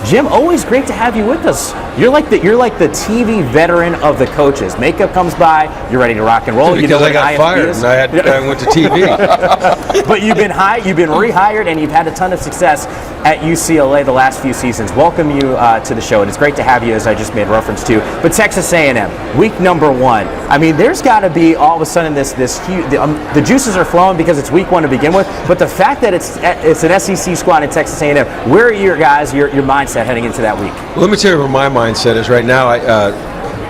Jim, always great to have you with us. You're like the TV veteran of the coaches. Makeup comes by, you're ready to rock and roll. Because I got fired and I went to TV. But you've been rehired, and you've had a ton of success at UCLA the last few seasons. Welcome you to the show, and it's great to have you, as I just made reference to. But Texas A&M, week number 1. I mean, there's got to be all of a sudden this huge. The juices are flowing because it's week 1 to begin with. But the fact that it's an SEC squad in Texas A&M, where are your guys, your mindset heading into that week? Well, let me tell you where my mindset is right now.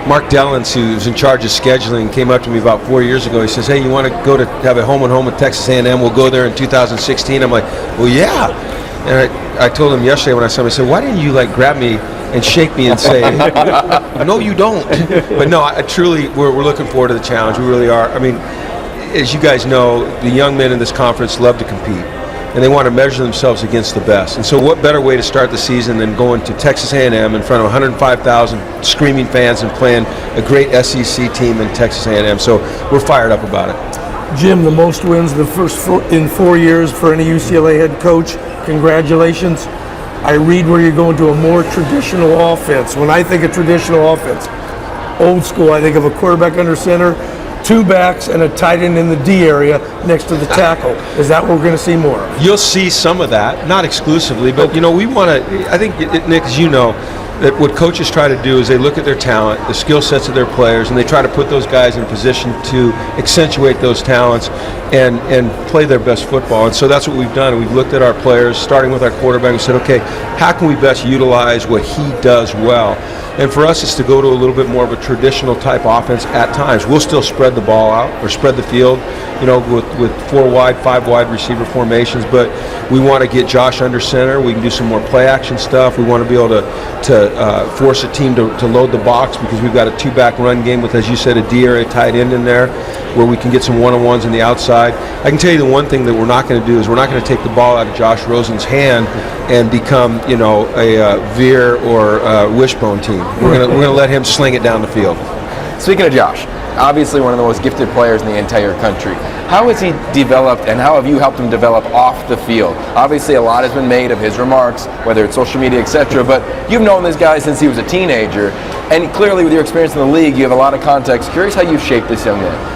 Mark Dellens, who's in charge of scheduling, came up to me about 4 years ago. He says, "Hey, you want to go to have a home-and-home with Texas A&M? We'll go there in 2016." I'm like, "Well, yeah." And I told him yesterday when I saw him, I said, "Why didn't you grab me and shake me and say, no, you don't?" But no, I truly, we're looking forward to the challenge. We really are. I mean, as you guys know, the young men in this conference love to compete, and they want to measure themselves against the best. And so what better way to start the season than going to Texas A&M in front of 105,000 screaming fans and playing a great SEC team in Texas A&M. So we're fired up about it. Jim, the most wins in 4 years for any UCLA head coach. Congratulations. I read where you're going to a more traditional offense. When I think of traditional offense, old school, I think of a quarterback under center, 2 backs, and a tight end in the D area next to the tackle. Is that what we're going to see more of? You'll see some of that, not exclusively, but we want to. I think, Nick, as you know, that what coaches try to do is they look at their talent, the skill sets of their players, and they try to put those guys in a position to accentuate those talents and play their best football. And so that's what we've done. We've looked at our players, starting with our quarterback, and said, okay, how can we best utilize what he does well? And for us, it's to go to a little bit more of a traditional type offense at times. We'll still spread the ball out or spread the field, with 4 wide, 5 wide receiver formations, but we want to get Josh under center. We can do some more play action stuff. We want to be able to force a team to load the box because we've got a 2-back run game with, as you said, a D area tight end in there where we can get some one-on-ones on the outside. I can tell you the one thing that we're not going to do is we're not going to take the ball out of Josh Rosen's hand and become, a Veer or Wishbone team. We're going to let him sling it down the field. Speaking of Josh, obviously one of the most gifted players in the entire country. How has he developed, and how have you helped him develop off the field? Obviously a lot has been made of his remarks, whether it's social media, etc., but you've known this guy since he was a teenager, and clearly with your experience in the league, you have a lot of context. Curious how you've shaped this young man.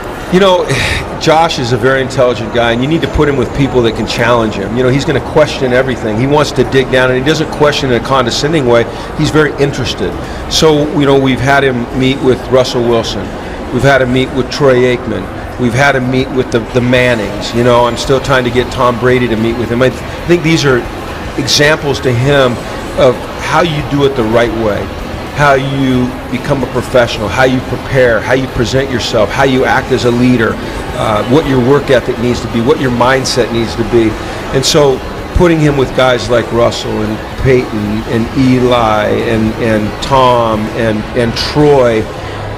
Josh is a very intelligent guy, and you need to put him with people that can challenge him. He's going to question everything. He wants to dig down, and he doesn't question in a condescending way. He's very interested. So, we've had him meet with Russell Wilson. We've had him meet with Troy Aikman. We've had him meet with the Mannings. I'm still trying to get Tom Brady to meet with him. I think these are examples to him of how you do it the right way, how you become a professional, how you prepare, how you present yourself, how you act as a leader, what your work ethic needs to be, what your mindset needs to be. And so putting him with guys like Russell and Peyton and Eli and Tom and Troy,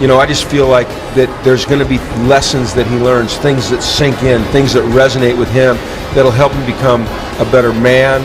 I just feel like that there's going to be lessons that he learns, things that sink in, things that resonate with him that'll help him become a better man,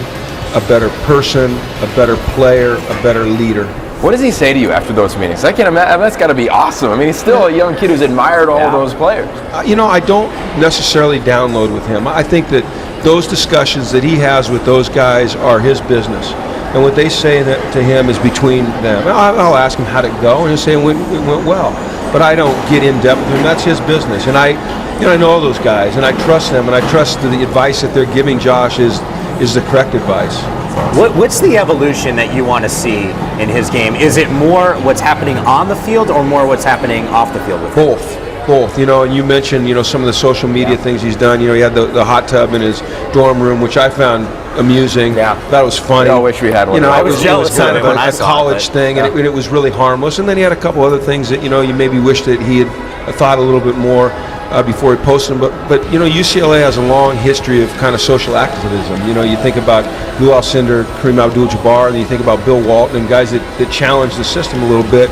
a better person, a better player, a better leader. What does he say to you after those meetings? I can't imagine. That's got to be awesome. I mean, he's still a young kid who's admired all those players. I don't necessarily download with him. I think that those discussions that he has with those guys are his business. And what they say to him is between them. I'll ask him how'd it go, and he'll say it went well. But I don't get in depth with him. That's his business. And I know all those guys, and I trust them, and I trust that the advice that they're giving Josh is the correct advice. What's the evolution that you want to see in his game? Is it more what's happening on the field or more what's happening off the field with him? Both. And you mentioned, some of the social media things he's done. He had the hot tub in his dorm room, which I found amusing. Yeah. That was funny. I wish we had one. I was jealous of it when I saw it. College thing, and it was really harmless. And then he had a couple other things that, you maybe wish that he had thought a little bit more before he posted them. But UCLA has a long history of kind of social activism. You think about Lou Alcindor, Kareem Abdul-Jabbar, and then you think about Bill Walton and guys that challenge the system a little bit.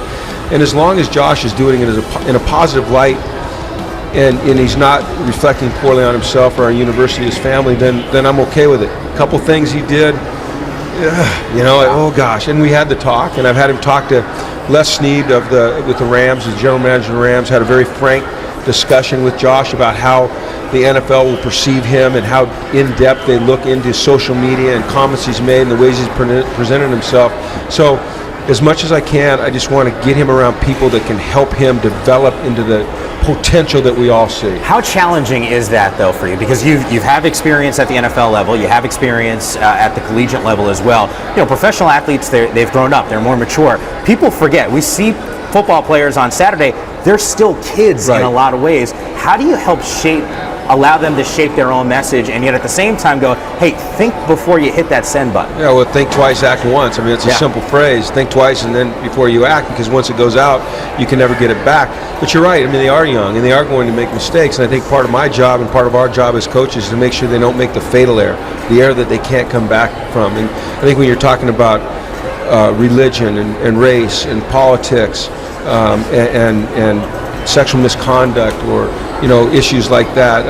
And as long as Josh is doing it in a positive light, and he's not reflecting poorly on himself or our university, his family, then I'm okay with it. A couple things he did, oh gosh. And we had the talk, and I've had him talk to Les Snead with the Rams, the general manager of the Rams, had a very frank discussion with Josh about how the NFL will perceive him and how in-depth they look into social media and comments he's made and the ways he's presented himself. So as much as I can, I just want to get him around people that can help him develop into the potential that we all see. How challenging is that, though, for you? Because you have experience at the NFL level, you have experience at the collegiate level as well. You know, professional athletes, they've grown up, they're more mature. People forget. We see football players on Saturday, they're still kids in a lot of ways. How do you help allow them to shape their own message, and yet at the same time go, hey, think before you hit that send button? Yeah, well, think twice, act once. I mean, it's a simple phrase. Think twice and then before you act, because once it goes out, you can never get it back. But you're right. I mean, they are young, and they are going to make mistakes. And I think part of my job and part of our job as coaches is to make sure they don't make the fatal error, the error that they can't come back from. And I think when you're talking about religion and race and politics and sexual misconduct or issues like that,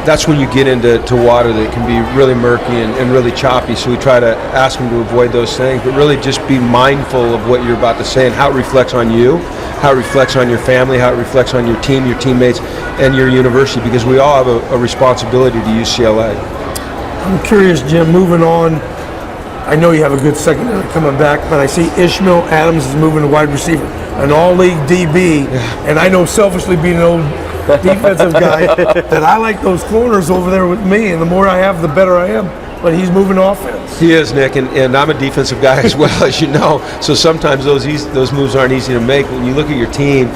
that's when you get into water that can be really murky and really choppy. So we try to ask them to avoid those things, but really just be mindful of what you're about to say and how it reflects on you, how it reflects on your family, how it reflects on your team, your teammates, and your university, because we all have a responsibility to UCLA. I'm curious, Jim, moving on, I know you have a good secondary coming back, but I see Ishmael Adams is moving to wide receiver, an all-league DB, and I know selfishly being an old defensive guy that I like those corners over there with me, and the more I have, the better I am. But he's moving offense. He is, Nick, and I'm a defensive guy as well, as you know. So sometimes those moves aren't easy to make. When you look at your team,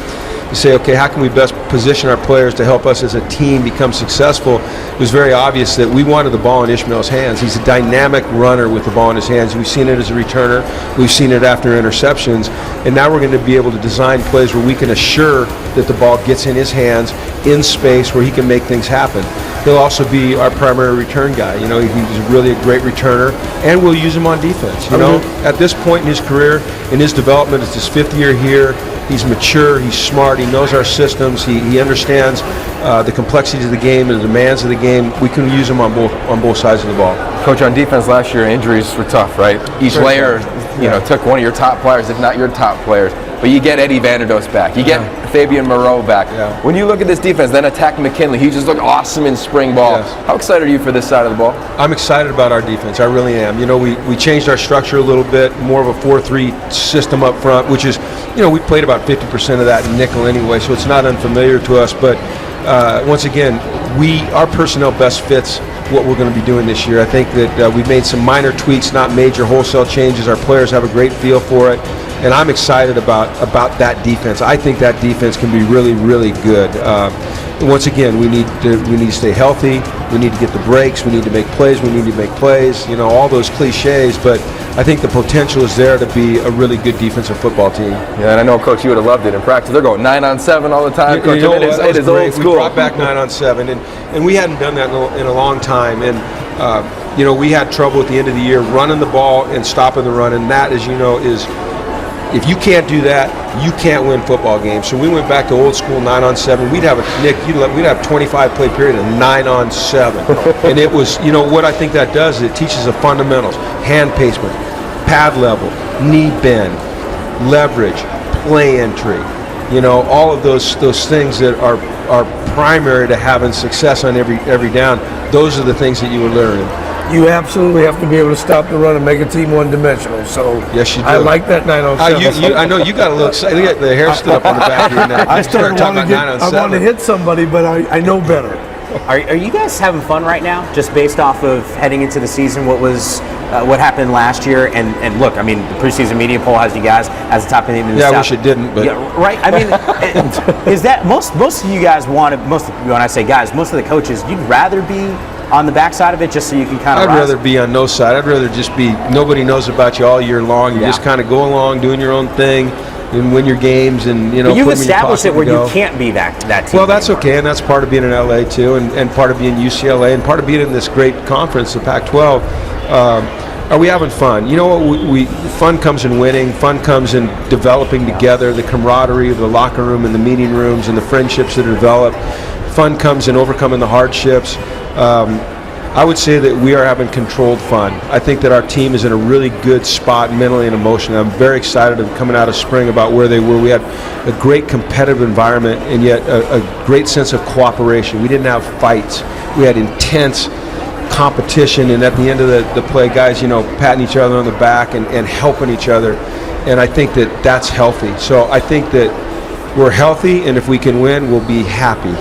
you say, okay, how can we best position our players to help us as a team become successful? It was very obvious that we wanted the ball in Ishmael's hands. He's a dynamic runner with the ball in his hands. We've seen it as a returner. We've seen it after interceptions. And now we're going to be able to design plays where we can assure that the ball gets in his hands in space where he can make things happen. He'll also be our primary return guy. He's really a great returner, and we'll use him on defense. At this point in his career, in his development, it's his 5th year here. He's mature, he's smart, he knows our systems, he understands the complexities of the game and the demands of the game. We can use him on both sides of the ball. Coach, on defense last year, injuries were tough, right? Each layer, took one of your top players, if not your top players. But you get Eddie Vanderdoes back. You get Fabian Moreau back. Yeah. When you look at this defense, then attack McKinley. He just looked awesome in spring ball. Yes. How excited are you for this side of the ball? I'm excited about our defense. I really am. We changed our structure a little bit, more of a 4-3 system up front, which is, we played about 50% of that in nickel anyway, so it's not unfamiliar to us. But once again, our personnel best fits what we're going to be doing this year. I think that we've made some minor tweaks, not major wholesale changes. Our players have a great feel for it, and I'm excited about that defense. I think that defense can be really, really good. Once again, we need to stay healthy. We need to get the breaks. We need to make plays. We need to make plays. All those cliches, but I think the potential is there to be a really good defensive football team. Yeah, and I know, Coach, you would have loved it in practice. They're going 9-on-7 all the time. Coach, it is old school. We brought back 9-on-7, and we hadn't done that in a long time. And we had trouble at the end of the year running the ball and stopping the run, and that, as you know, is if you can't do that, you can't win football games. So we went back to old school 9-on-7. We'd have 25 play period of 9-on-7, and it was what I think that does is it teaches the fundamentals: hand placement, pad level, knee bend, leverage, play entry. All of those things that are primary to having success on every down. Those are the things that you were learning. You absolutely have to be able to stop the run and make a team one-dimensional. So yes, you do. I like that 9-on-7. I know you got a little excited. The hair stood up on the back of your neck. I want to hit somebody, but I know better. Are you guys having fun right now, just based off of heading into the season? What happened last year? And look, I mean, the preseason media poll has you guys as the top team in the South. I wish it didn't, but right. I mean, is that most of you guys when I say guys, most of the coaches, you'd rather be on the backside of it just so you can kind of I'd rather be on no side. I'd rather just be, nobody knows about you all year long. You just kind of go along doing your own thing and win your games, and But you've established it where you can't be that team. Well, that's okay, and that's part of being in LA too, and part of being UCLA, and part of being in this great conference, the Pac-12. Are we having fun? You know what? Fun comes in winning. Fun comes in developing together, the camaraderie of the locker room and the meeting rooms and the friendships that are developed. Fun comes in overcoming the hardships. I would say that we are having controlled fun. I think that our team is in a really good spot mentally and emotionally. I'm very excited of coming out of spring about where they were. We had a great competitive environment and yet a great sense of cooperation. We didn't have fights. We had intense competition, and at the end of the play, guys, patting each other on the back and helping each other. And I think that that's healthy. So I think that we're healthy, and if we can win, we'll be happy.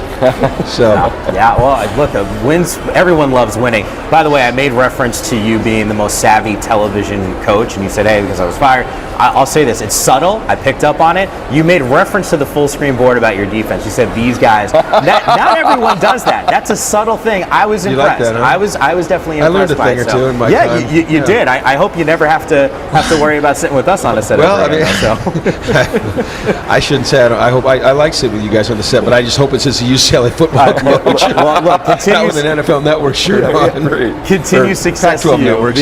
So yeah, well, look, wins. Everyone loves winning. By the way, I made reference to you being the most savvy television coach, and you said, "Hey, because I was fired." I'll say this: it's subtle. I picked up on it. You made reference to the full screen board about your defense. You said these guys. Not everyone does that. That's a subtle thing. I was impressed. You like that, huh? I was definitely impressed. I learned a thing or two in my time. Yeah, you did. I hope you never have to worry about sitting with us on a set. Well, ever again, so. I shouldn't say. I like sitting with you guys on the set, but I just hope it's as a UCLA football coach. Well, look, Not with an NFL Network shirt on. Continue success to Pac-12 you Network,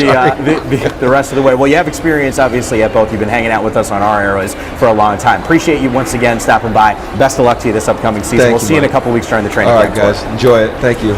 the rest of the way. Well, you have experience, obviously, at both. You've been hanging out with us on our Arrows for a long time. Appreciate you once again stopping by. Best of luck to you this upcoming season. We'll see you in a couple weeks during the training All camp. right, guys. Enjoy it. Thank you.